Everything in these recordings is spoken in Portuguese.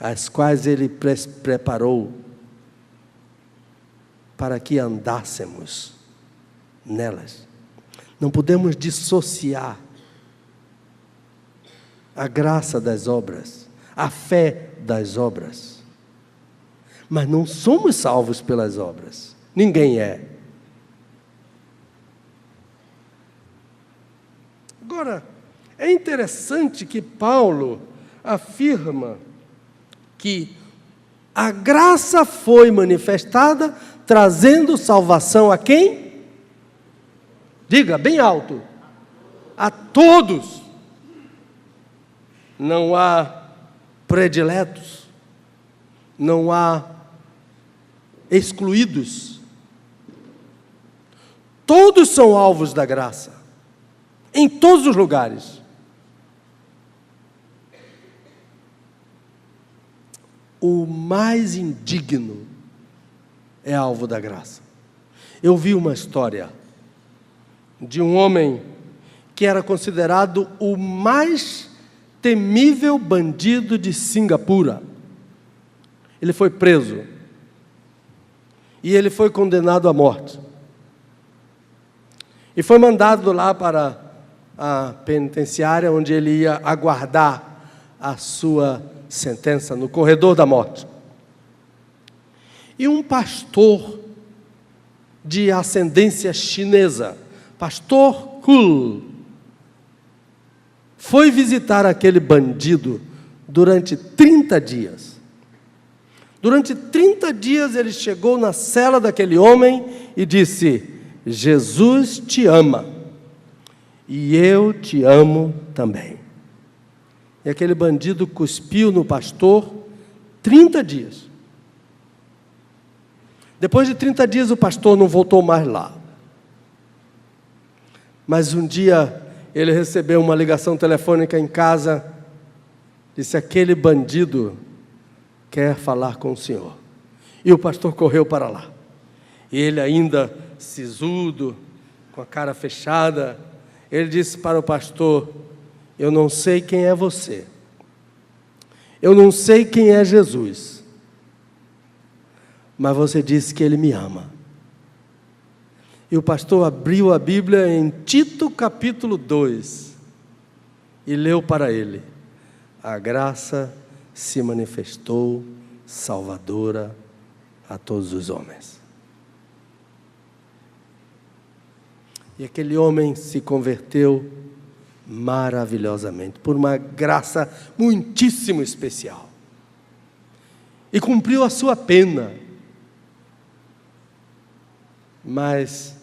as quais Ele preparou para que andássemos nelas. Não podemos dissociar a graça das obras, a fé das obras. Mas não somos salvos pelas obras. Ninguém é. Agora, é interessante que Paulo afirma que a graça foi manifestada trazendo salvação a quem? Diga bem alto. A todos. Não há prediletos. Não há excluídos. Todos são alvos da graça. Em todos os lugares. O mais indigno é alvo da graça. Eu vi uma história de um homem que era considerado o mais temível bandido de Singapura. Ele foi preso. E ele foi condenado à morte. E foi mandado lá para a penitenciária, onde ele ia aguardar a sua sentença, no corredor da morte. E um pastor de ascendência chinesa, pastor Kul, foi visitar aquele bandido durante 30 dias. Durante 30 dias ele chegou na cela daquele homem e disse: Jesus te ama, e eu te amo também. E aquele bandido cuspiu no pastor 30 dias. Depois de 30 dias o pastor não voltou mais lá. Mas um dia ele recebeu uma ligação telefônica em casa. Disse: aquele bandido quer falar com o senhor. E o pastor correu para lá. E ele ainda sisudo, com a cara fechada, ele disse para o pastor: eu não sei quem é você. Eu não sei quem é Jesus. Mas você disse que Ele me ama. E o pastor abriu a Bíblia em Tito capítulo 2 e leu para ele: a graça se manifestou salvadora a todos os homens. E aquele homem se converteu maravilhosamente, por uma graça muitíssimo especial. E cumpriu a sua pena. Mas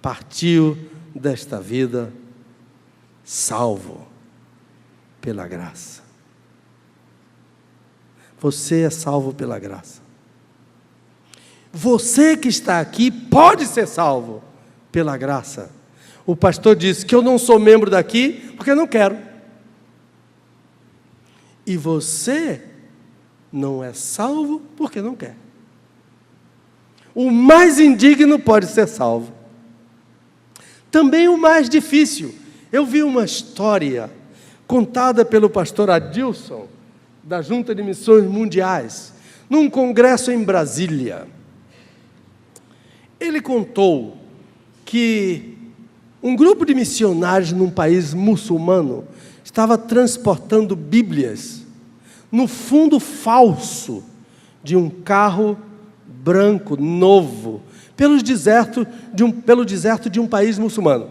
partiu desta vida salvo pela graça. Você é salvo pela graça. Você que está aqui pode ser salvo pela graça. O pastor disse que eu não sou membro daqui porque não quero. E você não é salvo porque não quer. O mais indigno pode ser salvo. Também o mais difícil. Eu vi uma história contada pelo pastor Adilson, da Junta de Missões Mundiais, num congresso em Brasília. Ele contou que um grupo de missionários num país muçulmano estava transportando Bíblias no fundo falso de um carro branco, novo, pelo deserto de um país muçulmano.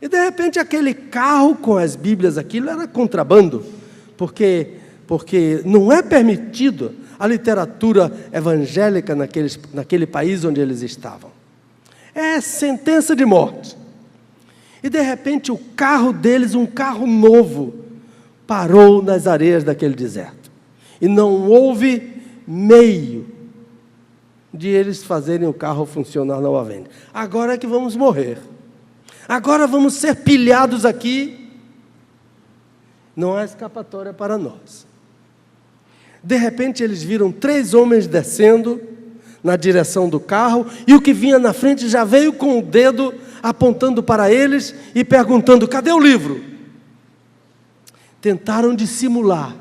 E de repente aquele carro com as Bíblias, aquilo era contrabando, porque não é permitido a literatura evangélica naquele país onde eles estavam. É sentença de morte. E de repente o carro deles, um carro novo, parou nas areias daquele deserto. E não houve meio de eles fazerem o carro funcionar novamente. Agora é que vamos morrer. Agora vamos ser pilhados aqui. Não há escapatória para nós. De repente eles viram 3 homens descendo na direção do carro, e o que vinha na frente já veio com o dedo apontando para eles e perguntando: cadê o livro? Tentaram dissimular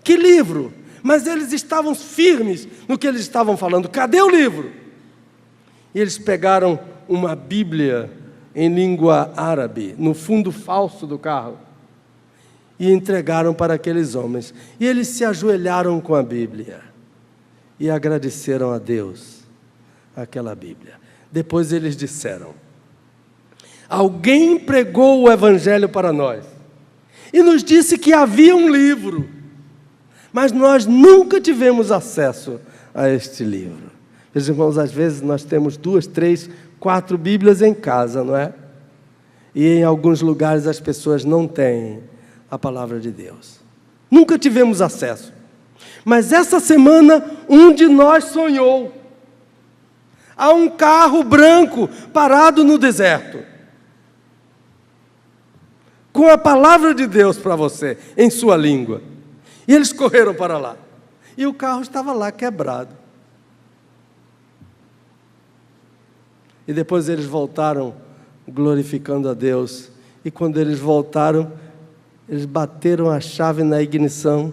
Que livro? Mas eles estavam firmes no que eles estavam falando. Cadê o livro? E eles pegaram uma Bíblia em língua árabe, no fundo falso do carro, e entregaram para aqueles homens. E eles se ajoelharam com a Bíblia e agradeceram a Deus aquela Bíblia. Depois eles disseram: alguém pregou o Evangelho para nós e nos disse que havia um livro, mas nós nunca tivemos acesso a este livro. Meus irmãos, às vezes nós temos 2, 3, 4 Bíblias em casa, não é? E em alguns lugares as pessoas não têm a palavra de Deus. Nunca tivemos acesso. Mas essa semana, um de nós sonhou. Há um carro branco parado no deserto, com a palavra de Deus para você, em sua língua. E eles correram para lá. E o carro estava lá quebrado. E depois eles voltaram glorificando a Deus. E quando eles voltaram, eles bateram a chave na ignição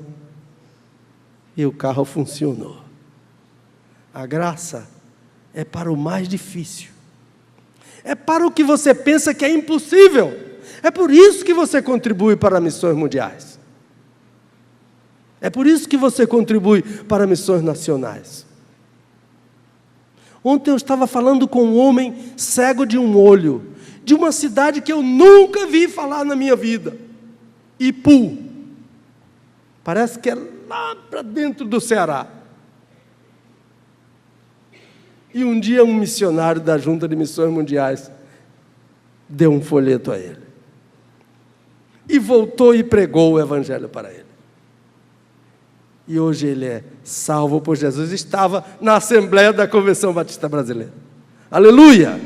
e o carro funcionou. A graça é para o mais difícil. É para o que você pensa que é impossível. É por isso que você contribui para missões mundiais. É por isso que você contribui para missões nacionais. Ontem eu estava falando com um homem cego de um olho, de uma cidade que eu nunca vi falar na minha vida. Ipu. Parece que é lá para dentro do Ceará. E um dia um missionário da Junta de Missões Mundiais deu um folheto a ele. E voltou e pregou o Evangelho para ele. E hoje ele é salvo por Jesus. Estava na Assembleia da Convenção Batista Brasileira. Aleluia!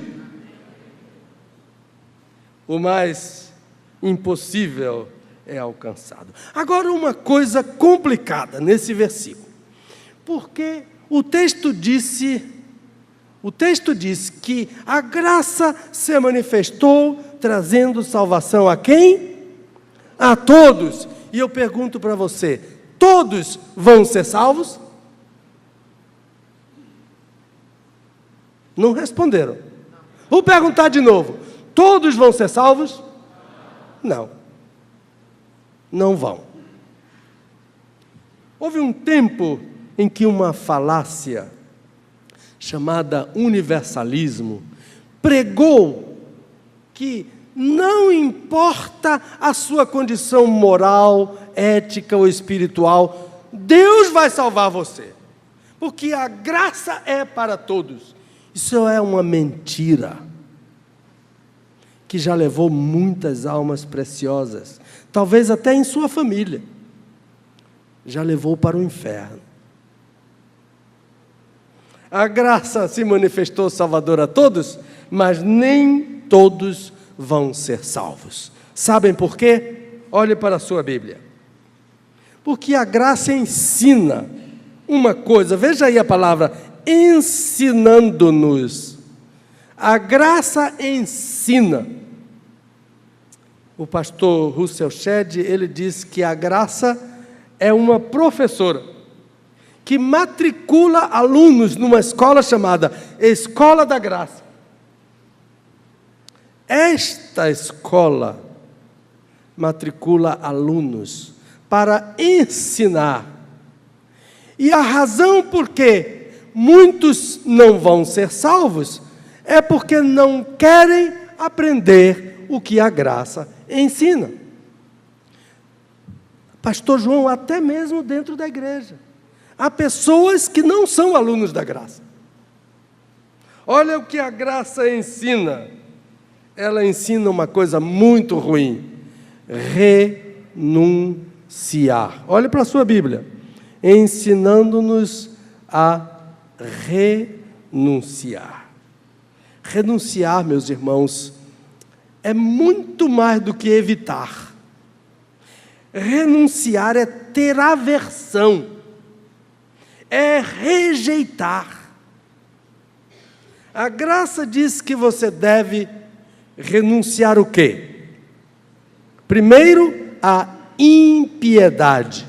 O mais impossível é alcançado. Agora, uma coisa complicada nesse versículo. Porque o texto diz que a graça se manifestou trazendo salvação a quem? A todos. E eu pergunto para você, todos vão ser salvos? Não responderam. Vou perguntar de novo. Todos vão ser salvos? Não. Não vão. Houve um tempo em que uma falácia chamada universalismo pregou que não importa a sua condição moral, ética ou espiritual, Deus vai salvar você, porque a graça é para todos. Isso é uma mentira que já levou muitas almas preciosas, talvez até em sua família, já levou para o inferno. A graça se manifestou salvadora a todos, mas nem todos vão ser salvos. Sabem por quê? Olhe para a sua Bíblia. Porque a graça ensina uma coisa, veja aí a palavra, ensinando-nos. A graça ensina. O pastor Russell Shedd, ele diz que a graça é uma professora que matricula alunos numa escola chamada Escola da Graça. Esta escola matricula alunos para ensinar. E a razão por que muitos não vão ser salvos é porque não querem aprender o que a graça ensina. Pastor João, até mesmo dentro da igreja, há pessoas que não são alunos da graça. Olha o que a graça ensina. Ela ensina uma coisa muito ruim: renunciar. Olhe para a sua Bíblia. Ensinando-nos a renunciar. Renunciar, meus irmãos, é muito mais do que evitar. Renunciar é ter aversão, é rejeitar. A graça diz que você deve renunciar o quê? Primeiro, a impiedade.